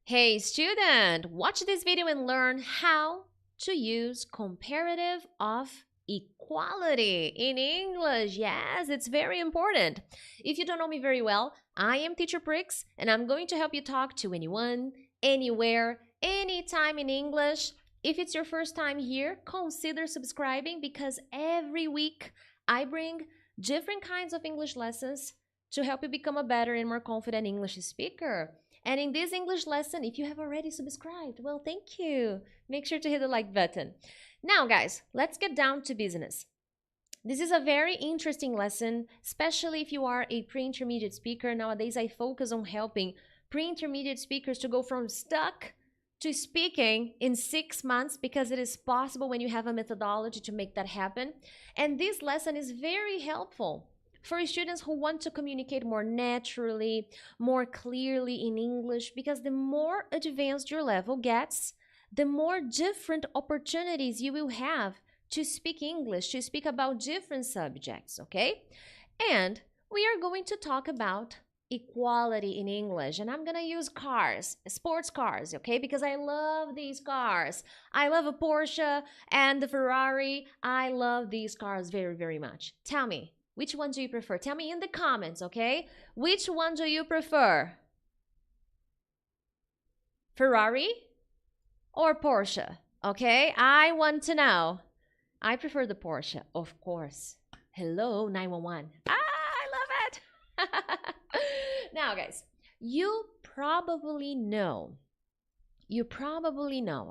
Hey student, watch this video and learn how to use comparative of equality in English. Yes, it's very important. If you don't know me very well, I am Teacher Prix and I'm going to help you talk to anyone, anywhere, anytime in English. If it's your first time here, consider subscribing because every week I bring different kinds of English lessons to help you become a better and more confident English speaker. And in this English lesson, if you have already subscribed, well, thank you. Make sure to hit the like button. Now, guys, let's get down to business. This is a very interesting lesson, especially if you are a pre-intermediate speaker. Nowadays, I focus on helping pre-intermediate speakers to go from stuck to speaking in 6 months because it is possible when you have a methodology to make that happen. And this lesson is very helpful for students who want to communicate more naturally, more clearly in English, because the more advanced your level gets, the more different opportunities you will have to speak English, to speak about different subjects, okay? And we are going to talk about equality in English, and I'm gonna use cars, sports cars, okay? Because I love these cars. I love a Porsche and the Ferrari. I love these cars very, very much. Tell me, which one do you prefer? Tell me in the comments, okay? Which one do you prefer? Ferrari or Porsche? Okay, I want to know. I prefer the Porsche, of course. Hello, 911. I love it. Now, guys, you probably know,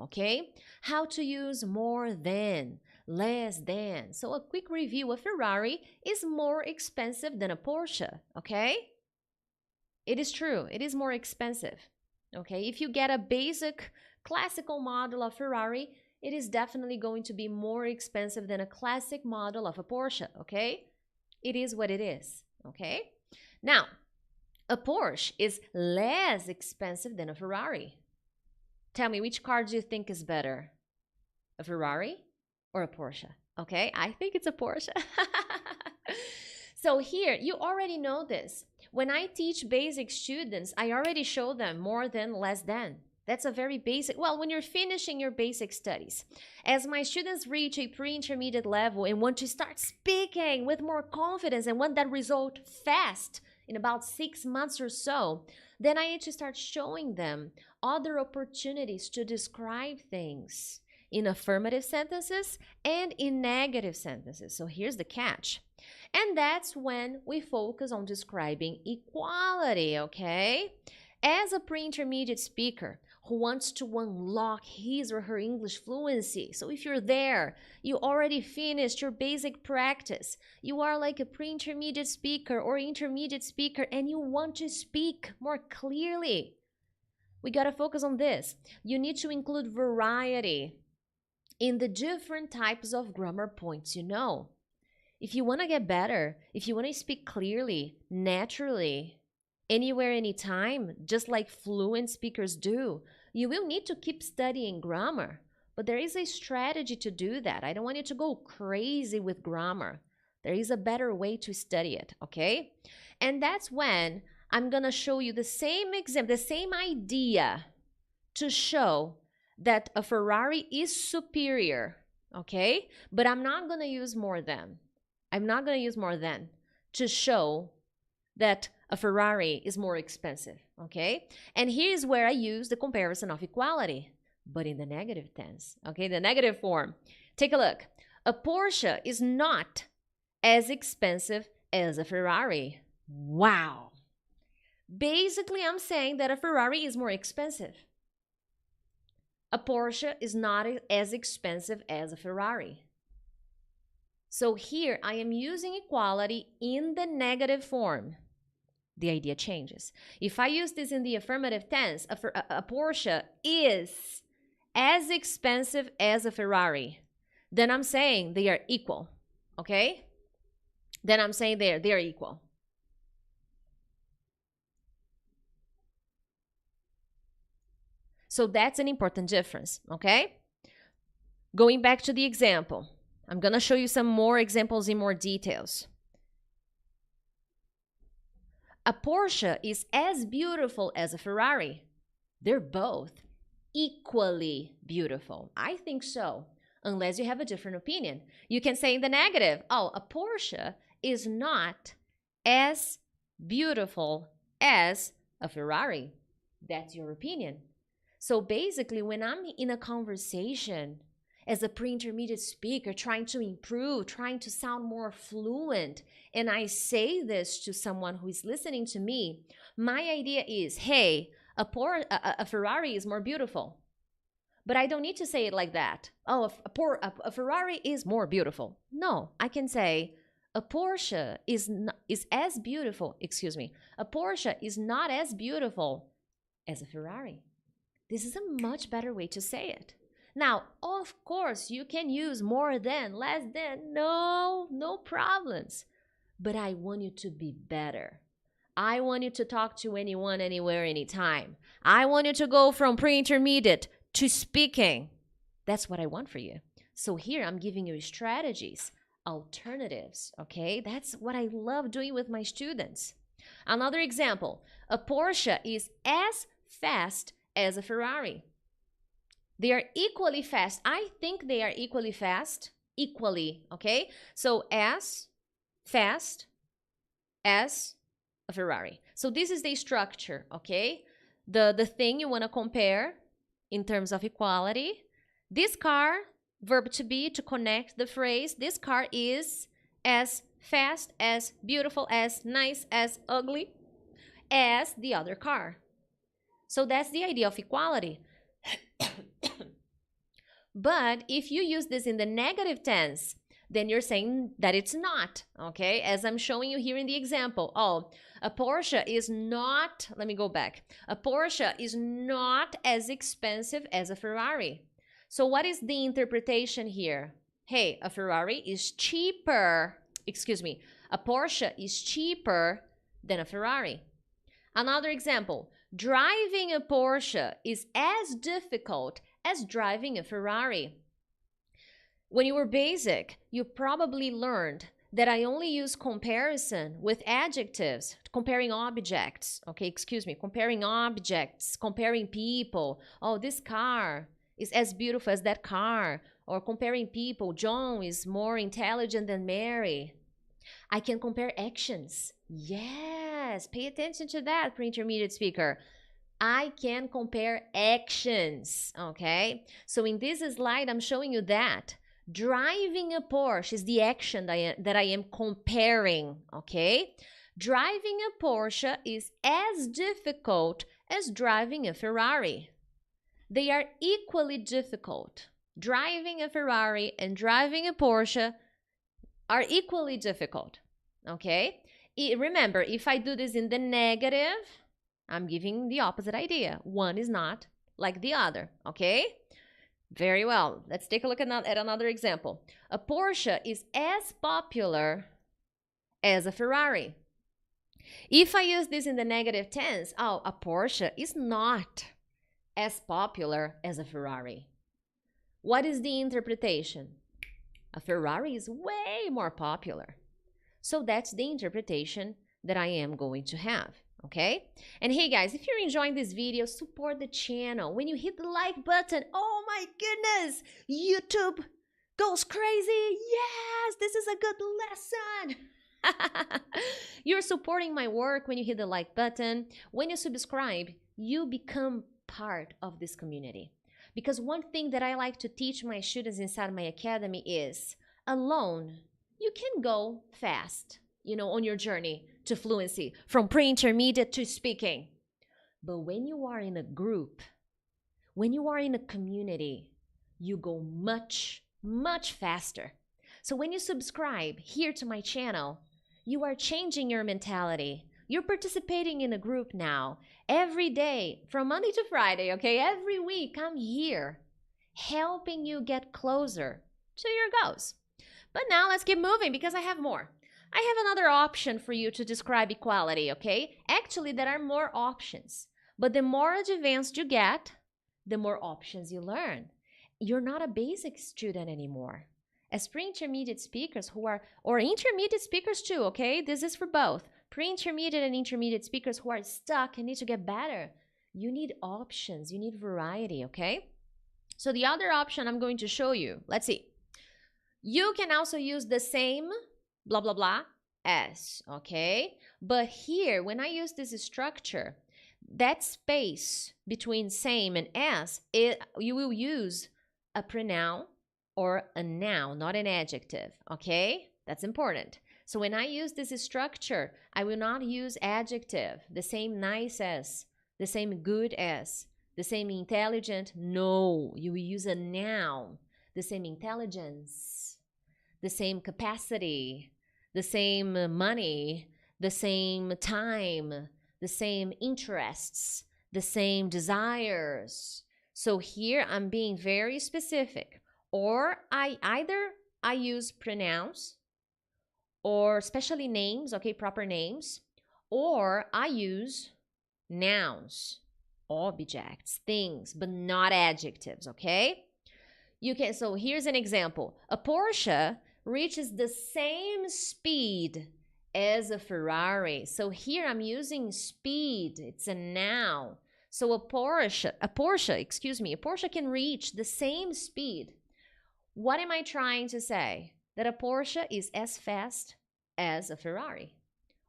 okay, how to use more than, less than. So a quick review, a Ferrari is more expensive than a Porsche, okay? It is true, it is more expensive, okay? If you get a basic classical model of Ferrari, it is definitely going to be more expensive than a classic model of a Porsche, okay? It is what it is, okay? Now, a Porsche is less expensive than a Ferrari. Tell me, which car do you think is better? A Ferrari or a Porsche? Okay, I think it's a Porsche. So here, you already know this. When I teach basic students, I already show them more than, less than. That's a very basic, well, when you're finishing your basic studies. As my students reach a pre-intermediate level and want to start speaking with more confidence and want that result fast, in about 6 months or so, then I need to start showing them other opportunities to describe things in affirmative sentences and in negative sentences. So here's the catch. And that's when we focus on describing equality, okay? As a pre-intermediate speaker who wants to unlock his or her English fluency, so if you're there, you already finished your basic practice, you are like a pre-intermediate speaker or intermediate speaker and you want to speak more clearly, we gotta focus on this. You need to include variety in the different types of grammar points you know. If you want to get better, if you want to speak clearly, naturally, anywhere, anytime, just like fluent speakers do, you will need to keep studying grammar. But there is a strategy to do that. I don't want you to go crazy with grammar. There is a better way to study it, okay? And that's when I'm going to show you the same example, the same idea to show that a Ferrari is superior, okay? But I'm not going to use more than. I'm not going to use more than to show that a Ferrari is more expensive, okay? And here's where I use the comparison of equality, but in the negative tense, okay? The negative form. Take a look. A Porsche is not as expensive as a Ferrari. Wow. Basically, I'm saying that a Ferrari is more expensive. A Porsche is not as expensive as a Ferrari. So here I am using equality in the negative form. The idea changes. If I use this in the affirmative tense, a Porsche is as expensive as a Ferrari, then I'm saying they are equal, okay? Then I'm saying they're equal. So that's an important difference, okay? Going back to the example, I'm gonna show you some more examples in more details. A Porsche is as beautiful as a Ferrari. They're both equally beautiful. I think so, unless you have a different opinion. You can say in the negative, oh, a Porsche is not as beautiful as a Ferrari. That's your opinion. So basically, when I'm in a conversation as a pre-intermediate speaker, trying to improve, trying to sound more fluent, and I say this to someone who is listening to me, my idea is, hey, a Ferrari is more beautiful. But I don't need to say it like that. Oh, a Ferrari is more beautiful. No, I can say a Porsche is as beautiful. Excuse me. A Porsche is not as beautiful as a Ferrari. This is a much better way to say it. Now, of course, you can use more than, less than. No problems. But I want you to be better. I want you to talk to anyone, anywhere, anytime. I want you to go from pre-intermediate to speaking. That's what I want for you. So here I'm giving you strategies, alternatives, okay? That's what I love doing with my students. Another example, a Porsche is as fast as a Ferrari. They are equally fast. I think they are equally fast, okay? So as fast as a Ferrari. So this is the structure, okay? The thing you want to compare in terms of equality. This car, verb to be, to connect the phrase, this car is as fast, as beautiful, as nice, as ugly as the other car. So that's the idea of equality. But if you use this in the negative tense, then you're saying that it's not, okay? As I'm showing you here in the example. Oh, a Porsche is not, let me go back. A Porsche is not as expensive as a Ferrari. So what is the interpretation here? Hey, a Ferrari is cheaper, excuse me, a Porsche is cheaper than a Ferrari. Another example, driving a Porsche is as difficult as driving a Ferrari. When you were basic, you probably learned that I only use comparison with adjectives, comparing objects, okay, excuse me, comparing objects, comparing people. Oh, this car is as beautiful as that car. Or comparing people, John is more intelligent than Mary. I can compare actions. Yes, pay attention to that, pre-intermediate speaker. I can compare actions, okay? So in this slide, I'm showing you that. Driving a Porsche is the action that I am comparing, okay? Driving a Porsche is as difficult as driving a Ferrari. They are equally difficult. Driving a Ferrari and driving a Porsche are equally difficult, okay? Remember, if I do this in the negative, I'm giving the opposite idea. One is not like the other, okay? Very well. Let's take a look at another example. A Porsche is as popular as a Ferrari. If I use this in the negative tense, oh, a Porsche is not as popular as a Ferrari. What is the interpretation? A Ferrari is way more popular. So that's the interpretation that I am going to have. Okay? And hey guys, if you're enjoying this video, support the channel. When you hit the like button, oh my goodness, YouTube goes crazy. Yes, this is a good lesson. You're supporting my work when you hit the like button. When you subscribe, you become part of this community. Because one thing that I like to teach my students inside my academy is, alone, you can go fast, on your journey to fluency, from pre-intermediate to speaking. But when you are in a group, when you are in a community, you go much, much faster. So when you subscribe here to my channel, you are changing your mentality. You're participating in a group now. Every day, from Monday to Friday, okay? Every week, I'm here helping you get closer to your goals. But now let's keep moving because I have more. I have another option for you to describe equality, okay? Actually, there are more options. But the more advanced you get, the more options you learn. You're not a basic student anymore. As pre-intermediate speakers or intermediate speakers too, okay? This is for both. Pre-intermediate and intermediate speakers who are stuck and need to get better. You need options. You need variety, okay? So the other option I'm going to show you, let's see. You can also use the same blah, blah, blah as, okay? But here, when I use this structure, that space between same and as, you will use a pronoun or a noun, not an adjective, okay? That's important. So when I use this structure, I will not use adjective, the same nice as, the same good as, the same intelligent. No, you will use a noun, the same intelligence, the same capacity, the same money, the same time, the same interests, the same desires. So here I'm being very specific. Or either I use pronouns or especially names, okay, proper names, or I use nouns, objects, things, but not adjectives, okay? So here's an example. A Porsche reaches the same speed as a Ferrari. So here I'm using speed. It's a noun. So a Porsche can reach the same speed. What am I trying to say? That a Porsche is as fast as a Ferrari.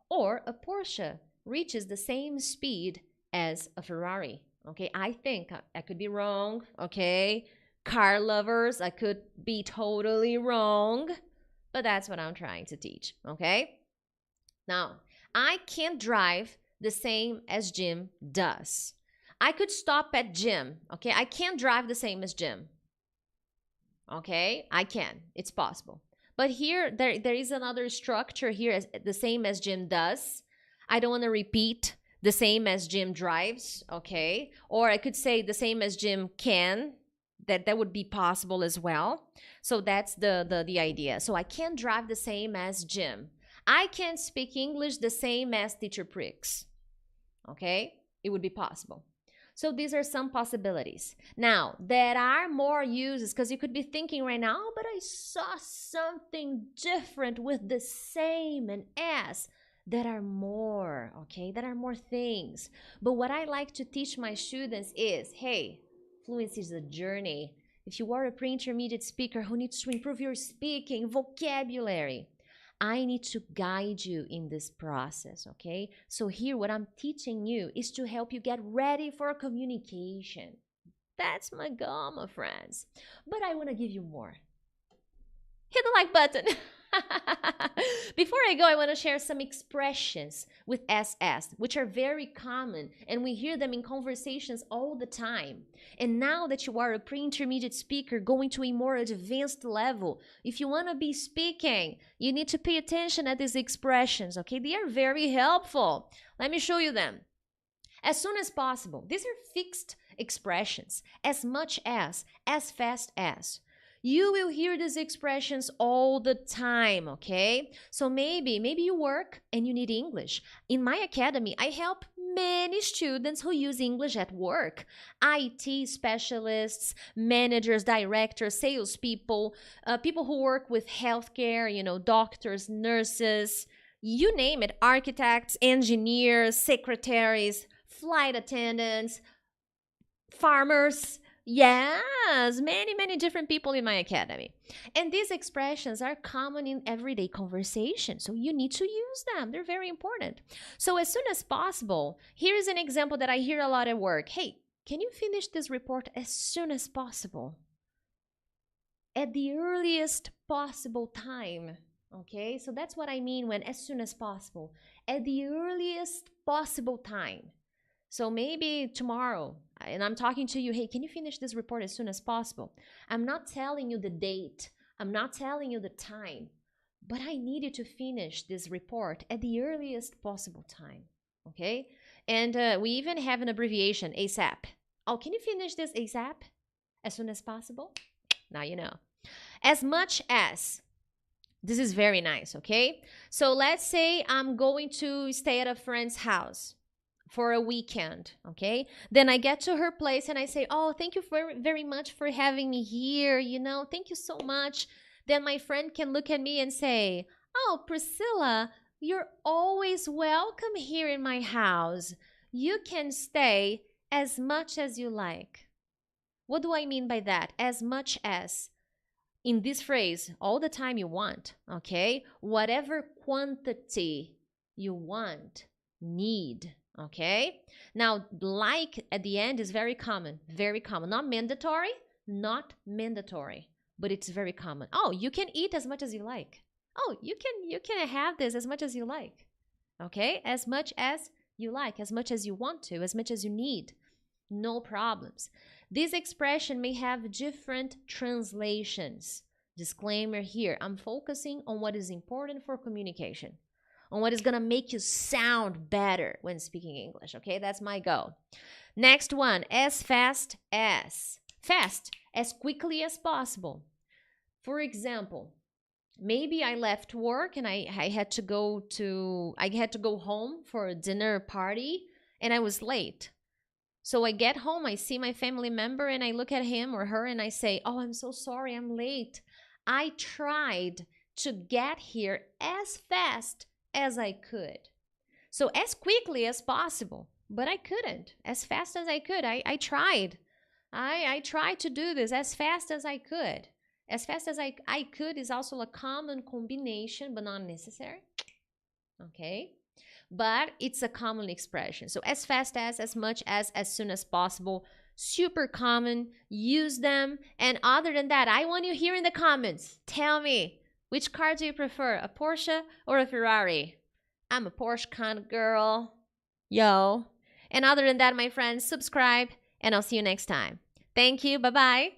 Or a Porsche reaches the same speed as a Ferrari. Okay, I think I could be wrong, okay? Car lovers, I could be totally wrong, but that's what I'm trying to teach, okay? Now, I can't drive the same as Jim does. I could stop at Jim, okay? I can't drive the same as Jim, okay? I can, it's possible. But here, there is another structure here, as the same as Jim does. I don't want to repeat the same as Jim drives, okay? Or I could say the same as Jim can. That would be possible as well. So that's the idea. So I can't drive the same as Jim. I can't speak English the same as teacher Prix, okay? It would be possible. So these are some possibilities. Now, there are more uses, because you could be thinking right now, oh, but I saw something different with the same and as. There are more, okay? There are more things. But what I like to teach my students is, hey, fluency is a journey. If you are a pre-intermediate speaker who needs to improve your speaking, vocabulary, I need to guide you in this process, okay? So here, what I'm teaching you is to help you get ready for communication. That's my goal, my friends. But I want to give you more. Hit the like button. Before I go, I want to share some expressions with SS, which are very common, and we hear them in conversations all the time. And now that you are a pre-intermediate speaker going to a more advanced level, if you want to be speaking, you need to pay attention at these expressions, okay? They are very helpful. Let me show you them. As soon as possible. These are fixed expressions. As much as fast as. You will hear these expressions all the time, okay? So maybe you work and you need English. In my academy, I help many students who use English at work. IT specialists, managers, directors, salespeople, people who work with healthcare, doctors, nurses, you name it, architects, engineers, secretaries, flight attendants, farmers. Yes, many different people in my academy. And these expressions are common in everyday conversation, so you need to use them. They're very important. So as soon as possible, here is an example that I hear a lot at work. Hey, can you finish this report as soon as possible? At the earliest possible time. Okay, so that's what I mean when as soon as possible. At the earliest possible time. So maybe tomorrow, and I'm talking to you, hey, can you finish this report as soon as possible? I'm not telling you the date. I'm not telling you the time. But I need you to finish this report at the earliest possible time, okay? And we even have an abbreviation, ASAP. Oh, can you finish this ASAP? As soon as possible? Now you know. As much as. This is very nice, okay? So let's say I'm going to stay at a friend's house for a weekend, okay? Then I get to her place and I say, oh, thank you very much for having me here, thank you so much. Then my friend can look at me and say, oh, Priscilla, you're always welcome here in my house. You can stay As much as you like. What do I mean by that? As much as. In this phrase, all the time you want, okay? Whatever quantity you want, need, okay? Now, like at the end is very common, very common. Not mandatory, not mandatory, but it's very common. Oh, you can eat as much as you like. Oh, you can have this as much as you like. Okay? As much as you like, as much as you want to, as much as you need. No problems. This expression may have different translations. Disclaimer here, I'm focusing on what is important for communication, on what is going to make you sound better when speaking English, okay? That's my goal. Next one, as fast as. Fast, as quickly as possible. For example, maybe I left work and I had to go home for a dinner party and I was late. So I get home, I see my family member and I look at him or her and I say, "Oh, I'm so sorry, I'm late. I tried to get here as fast as I could." So as quickly as possible, but I couldn't. As fast as I could. I tried. I tried to do this as fast as I could. As fast as I could is also a common combination, but not necessary. Okay? But it's a common expression. So as fast as much as soon as possible, super common, use them. And other than that, I want you here in the comments. Tell me, which car do you prefer, a Porsche or a Ferrari? I'm a Porsche kind of girl. Yo. And other than that, my friends, subscribe and I'll see you next time. Thank you. Bye-bye.